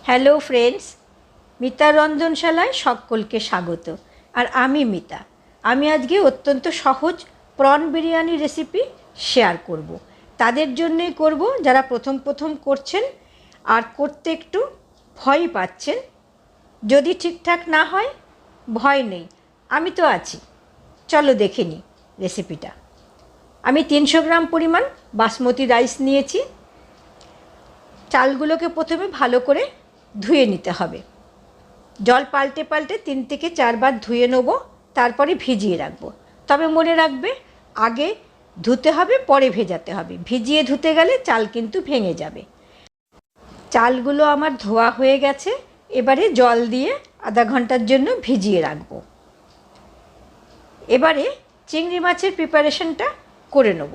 Hello friends, মিতার রন্ধনশালায় সকলকে স্বাগত। আর আমি মিতা। আমি আজকে অত্যন্ত সহজ প্রন বিরিয়ানি রেসিপি শেয়ার করব। তাদের জন্যই করব যারা প্রথম করছেন আর করতে একটু ভয় পাচ্ছেন। যদি ঠিকঠাক না হয় ভয় নেই, আমি তো আছি। চলো দেখে নিই রেসিপিটা। আমি 300 গ্রাম পরিমাণ বাসমতি রাইস নিয়েছি। চালগুলোকে প্রথমে ভালো করে ধুয়ে নিতে হবে। জল পাল্টে পাল্টে 3 থেকে 4 বার ধুয়ে নেব, তারপরে ভিজিয়ে রাখবো। তবে মনে রাখবে, আগে ধুতে হবে, পরে ভেজাতে হবে। ভিজিয়ে ধুতে গেলে চাল কিন্তু ভেঙে যাবে। চালগুলো আমার ধোয়া হয়ে গেছে। এবারে জল দিয়ে আধা ঘন্টার জন্য ভিজিয়ে রাখবো। এবারে চিংড়ি মাছের প্রিপারেশনটা করে নেব।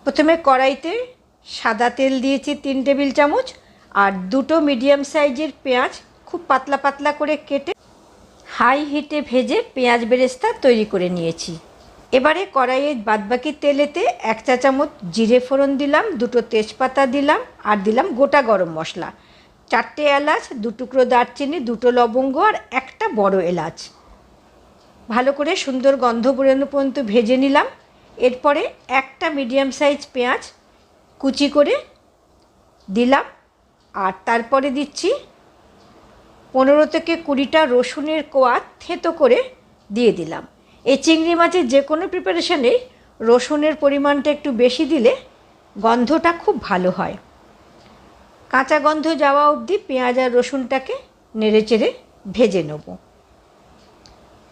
প্রথমে কড়াইতে সাদা তেল দিয়েছি 3 টেবিল চামচ, আর 2টো মিডিয়াম সাইজের পেঁয়াজ খুব পাতলা পাতলা করে কেটে হাই হিটে ভেজে পেঁয়াজ বেরেস্তা তৈরি করে নিয়েছি। এবারে কড়াইয়ে বাদবাকি তেলেতে 1 চা চামচ জিরে ফোড়ন দিলাম, 2টো তেজপাতা দিলাম, আর দিলাম গোটা গরম মশলা, 4টে এলাচ, 2 টুকরো দারচিনি, 2টো লবঙ্গ আর একটা বড় এলাচ। ভালো করে সুন্দর গন্ধ বেরোনো পর্যন্ত ভেজে নিলাম। এরপরে একটা মিডিয়াম সাইজ পেঁয়াজ কুচি করে দিলাম, আর তারপরে দিচ্ছি 15 থেকে 20টা রসুনের কোয়া থেঁতো করে দিয়ে দিলাম। এই চিংড়ি মাছের যে কোনো প্রিপারেশনে রসুনের পরিমাণটা একটু বেশি দিলে গন্ধটা খুব ভালো হয়। কাঁচা গন্ধ যাওয়া অবধি পেঁয়াজ আর রসুনটাকে নেড়েচেড়ে ভেজে নেব।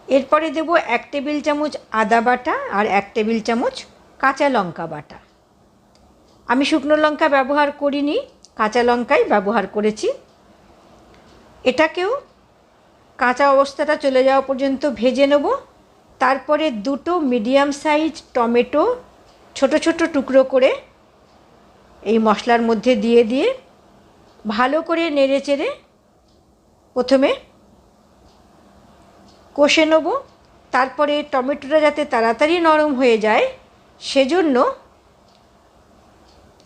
এরপরে দেব 1 টেবিল চামচ আদা বাটা আর 1 টেবিল চামচ কাঁচা লঙ্কা বাটা। আমি শুকনো লঙ্কা ব্যবহার করিনি, কাঁচা লঙ্কাই ব্যবহার করেছি। এটাকেও কাঁচা অবস্থাটা চলে যাওয়া পর্যন্ত ভেজে নেব। তারপরে 2টো মিডিয়াম সাইজ টমেটো ছোট ছোট টুকরো করে এই মশলার মধ্যে দিয়ে ভালো করে নেড়েচেড়ে প্রথমে কষে নেব। তারপরে টমেটোটা যাতে তাড়াতাড়ি নরম হয়ে যায় সেজন্য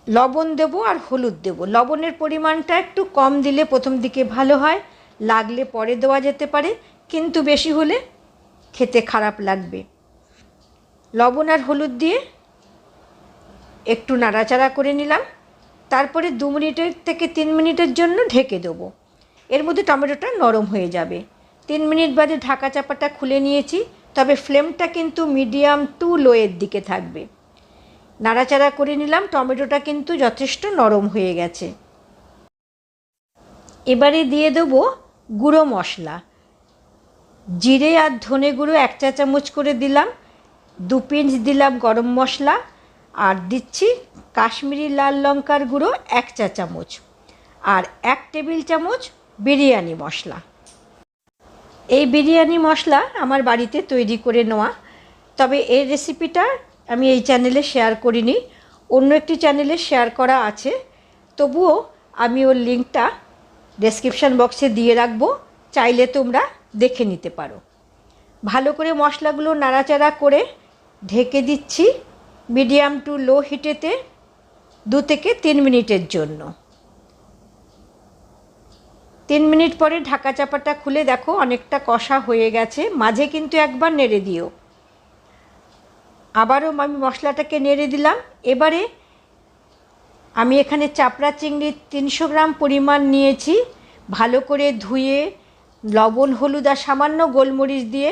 লবণ দেব আর হলুদ দেব। লবণের পরিমাণটা একটু কম দিলে প্রথম দিকে ভালো হয়, লাগলে পরে দেওয়া যেতে পারে, কিন্তু বেশি হলে খেতে খারাপ লাগবে। লবণ আর হলুদ দিয়ে একটু নাড়াচাড়া করে নিলাম। তারপরে 2 মিনিটের থেকে 3 মিনিটের জন্য ঢেকে দেবো। এর মধ্যে টমেটোটা নরম হয়ে যাবে। 3 মিনিট বাদে ঢাকা চাপাটা খুলে নিয়েছি, তবে ফ্লেমটা কিন্তু মিডিয়াম টু লোয়ের দিকে থাকবে। নাড়াচাড়া করে নিলাম। টমেটোটা কিন্তু যথেষ্ট নরম হয়ে গেছে। এবারে দিয়ে দেবো গুঁড়ো মশলা। জিরে আর ধনে গুঁড়ো 1 চা চামচ করে দিলাম, 2 পিঞ্চ দিলাম গরম মশলা, আর দিচ্ছি কাশ্মীরি লাল লঙ্কার গুঁড়ো 1 চা চামচ, আর 1 টেবিল চামচ বিরিয়ানি মশলা। এই বিরিয়ানি মশলা আমার বাড়িতে তৈরি করে নেওয়া, তবে এই রেসিপিটা আমি এই চ্যানেলে শেয়ার করিনি, অন্য একটি চ্যানেলে শেয়ার করা আছে। তবুও আমি ওর লিঙ্কটা ডেসক্রিপশান বক্সে দিয়ে রাখবো, চাইলে তোমরা দেখে নিতে পারো। ভালো করে মশলাগুলো নাড়াচাড়া করে ঢেকে দিচ্ছি মিডিয়াম টু লো হিটেতে 2 থেকে 3 মিনিটের জন্য। 3 মিনিট পরে ঢাকা চাপাটা খুলে দেখো অনেকটা কষা হয়ে গেছে। মাঝে কিন্তু একবার নেড়ে দিও। আবারও আমি মশলাটাকে নেড়ে দিলাম। এবারে আমি এখানে চাপড়া চিংড়ি 300 গ্রাম পরিমাণ নিয়েছি। ভালো করে ধুয়ে লবণ হলুদ আর সামান্য গোলমরিচ দিয়ে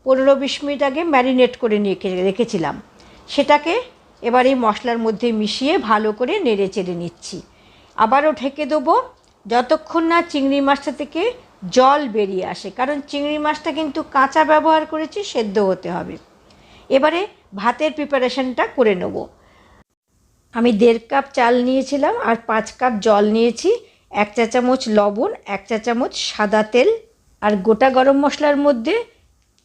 15-20 মিনিট আগে ম্যারিনেট করে রেখেছিলাম। সেটাকে এবার এই মশলার মধ্যে মিশিয়ে ভালো করে নেড়ে চেড়ে নিচ্ছি। আবারও ঢেকে দেবো যতক্ষণ না চিংড়ি মাছটা থেকে জল বেরিয়ে আসে, কারণ চিংড়ি মাছটা কিন্তু কাঁচা ব্যবহার করেছি, সেদ্ধ হতে হবে। এবারে ভাতের প্রিপারেশনটা করে নেব। আমি 1.5 কাপ চাল নিয়েছিলাম আর 5 কাপ জল নিয়েছি। 1 চা চামচ লবণ, 1 চা চামচ সাদা তেল, আর গোটা গরম মশলার মধ্যে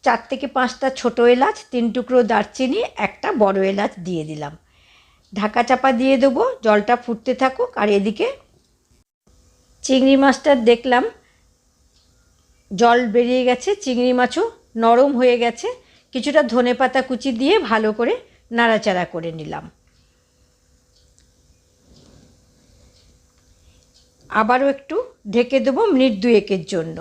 4 থেকে 5টা ছোটো এলাচ, 3 টুকরো দারচিনি, একটা বড় এলাচ দিয়ে দিলাম। ঢাকা চাপা দিয়ে দেবো, জলটা ফুটতে থাকুক। আর এদিকে চিংড়ি মাছটা দেখলাম জল বেরিয়ে গেছে, চিংড়ি মাছও নরম হয়ে গেছে। কিছুটা ধনেপাতা কুচি দিয়ে ভালো করে নাড়াচাড়া করে নিলাম। আবারও একটু ঢেকে দেবো মিনিট 2-1 জন্য।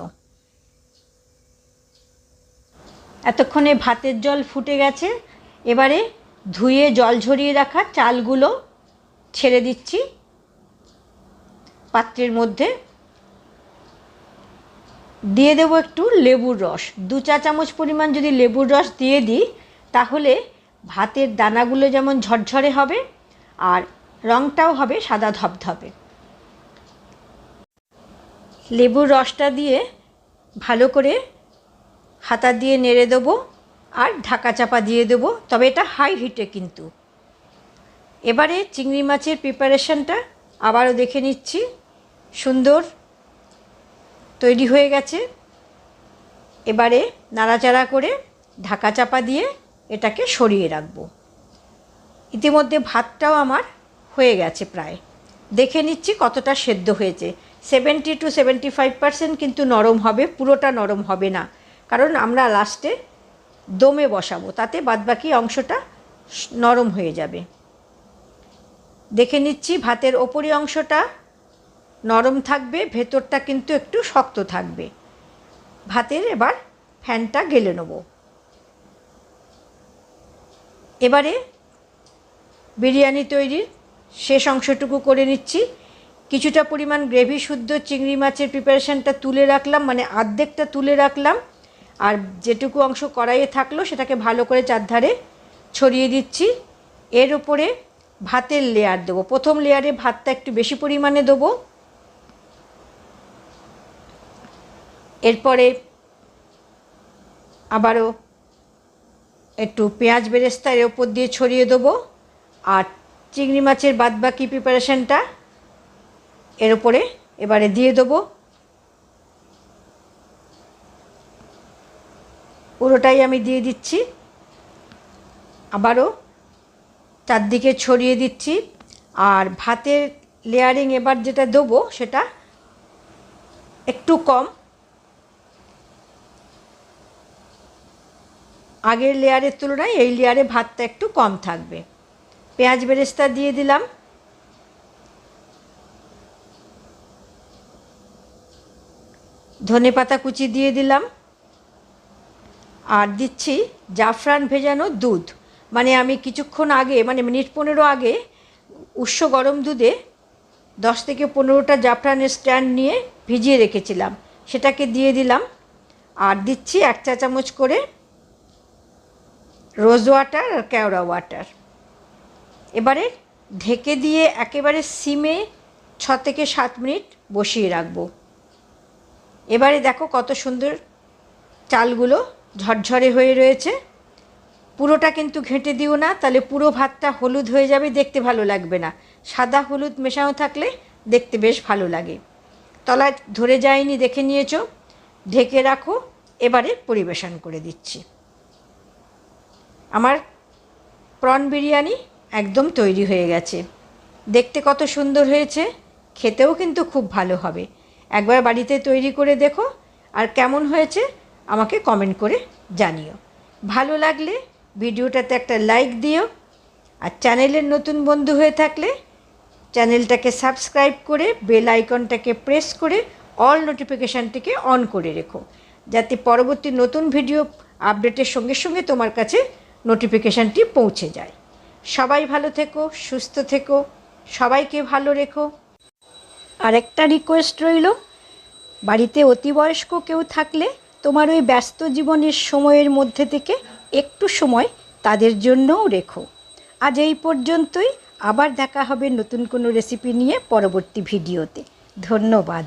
এতক্ষণে ভাতের জল ফুটে গেছে। এবারে ধুয়ে জল ঝরিয়ে রাখা চালগুলো ছেড়ে দিচ্ছি পাত্রের মধ্যে। দিয়ে দেবো একটু লেবুর রস, 2 চা চামচ পরিমাণ যদি লেবুর রস দিয়ে দিই তাহলে ভাতের দানাগুলো যেমন ঝরঝরে হবে আর রঙটাও হবে সাদা ধবধবে। লেবুর রসটা দিয়ে ভালো করে হাতা দিয়ে নেড়ে দেবো আর ঢাকা চাপা দিয়ে দেবো, তবে এটা হাই হিটে কিন্তু। এবারে চিংড়ি মাছের প্রিপারেশনটা আবারও দেখে নিচ্ছি। সুন্দর তৈরি হয়ে গেছে। এবারে নাড়াচাড়া করে ঢাকা চাপা দিয়ে এটাকে সরিয়ে রাখবো। ইতিমধ্যে ভাতটাও আমার হয়ে গেছে প্রায়। দেখে নিচ্ছি কতটা সেদ্ধ হয়েছে। 70 to 75% কিন্তু নরম হবে, পুরোটা নরম হবে না, কারণ আমরা লাস্টে দমে বসাবো, তাতে বাদবাকি অংশটা নরম হয়ে যাবে। দেখে নিচ্ছি ভাতের ওপরি অংশটা নরম থাকবে, ভেতরটা কিন্তু একটু শক্ত থাকবে। ভাতের এবার ফ্যানটা গেলে নেব। এবারে বিরিয়ানি তৈরির শেষ অংশটুকু করে নিচ্ছি। কিছুটা পরিমাণ গ্রেভি শুদ্ধ চিংড়ি মাছের প্রিপারেশনটা তুলে রাখলাম, মানে অর্ধেকটা তুলে রাখলাম, আর যেটুকু অংশ কড়াইয়ে থাকলো সেটাকে ভালো করে চারধারে ছড়িয়ে দিচ্ছি। এর উপরে ভাতের লেয়ার দেবো। প্রথম লেয়ারে ভাতটা একটু বেশি পরিমাণে দেবো, এরপরে আবারও একটু পেঁয়াজ বেরেস্তা এর ওপর দিয়ে ছড়িয়ে দেবো, আর চিংড়ি মাছের বাদবাকি প্রিপারেশনটা এর উপরে এবারে দিয়ে দেবো। পুরোটাই আমি দিয়ে দিচ্ছি, আবারও চারদিকে ছড়িয়ে দিচ্ছি। আর ভাতের লেয়ারিং এবার যেটা দেবো সেটা একটু কম, আগের লেয়ারের তুলনায় এই লেয়ারে ভাতটা একটু কম থাকবে। পেঁয়াজ বেরেস্তা দিয়ে দিলাম, ধনেপাতা কুচি দিয়ে দিলাম, আর দিচ্ছি জাফরান ভেজানো দুধ। মানে আমি কিছুক্ষণ আগে, মানে মিনিট 15 আগে উষ্ণ গরম দুধে 10 থেকে 15টা জাফরানের স্ট্যান্ড নিয়ে ভিজিয়ে রেখেছিলাম, সেটাকে দিয়ে দিলাম। আর দিচ্ছি 1 চা চামচ করে রোজ ওয়াটার আর কেওড়া ওয়াটার। এবারে ঢেকে দিয়ে একেবারে সিমে 6 থেকে 7 মিনিট বসিয়ে রাখবো। এবারে দেখো কত সুন্দর চালগুলো ঝরঝরে হয়ে রয়েছে। পুরোটা কিন্তু ঘেঁটে দিও না, তাহলে পুরো ভাতটা হলুদ হয়ে যাবে, দেখতে ভালো লাগবে না। সাদা হলুদ মেশানো থাকলে দেখতে বেশ ভালো লাগে। তলায় ধরে যায়নি, দেখে নিয়েছো। ঢেকে রাখো, এবারে পরিবেশন করে দিচ্ছি। আমার প্রন বিরিয়ানি একদম তৈরি হয়ে গেছে। দেখতে কত সুন্দর হয়েছে, খেতেও কিন্তু খুব ভালো হবে। একবার বাড়িতে তৈরি করে দেখো, আর কেমন হয়েছে আমাকে কমেন্ট করে জানিও। ভালো লাগলে ভিডিওটাতে একটা লাইক দিও, আর চ্যানেলের নতুন বন্ধু হয়ে থাকলে চ্যানেলটাকে সাবস্ক্রাইব করে বেল আইকনটাকে প্রেস করে অল নোটিফিকেশানটিকে অন করে রেখো, যাতে পরবর্তী নতুন ভিডিও আপডেটের সঙ্গে সঙ্গে তোমার কাছে নোটিফিকেশানটি পৌঁছে যায়। সবাই ভালো থেকো, সুস্থ থেকো, সবাইকে ভালো রেখো। আরেকটা রিকোয়েস্ট রইল, বাড়িতে অতিবয়স্ক কেউ থাকলে তোমার ওই ব্যস্ত জীবনের সময়ের মধ্যে থেকে একটু সময় তাদের জন্যও রেখো। আজ এই পর্যন্তই, আবার দেখা হবে নতুন কোনো রেসিপি নিয়ে পরবর্তী ভিডিওতে। ধন্যবাদ।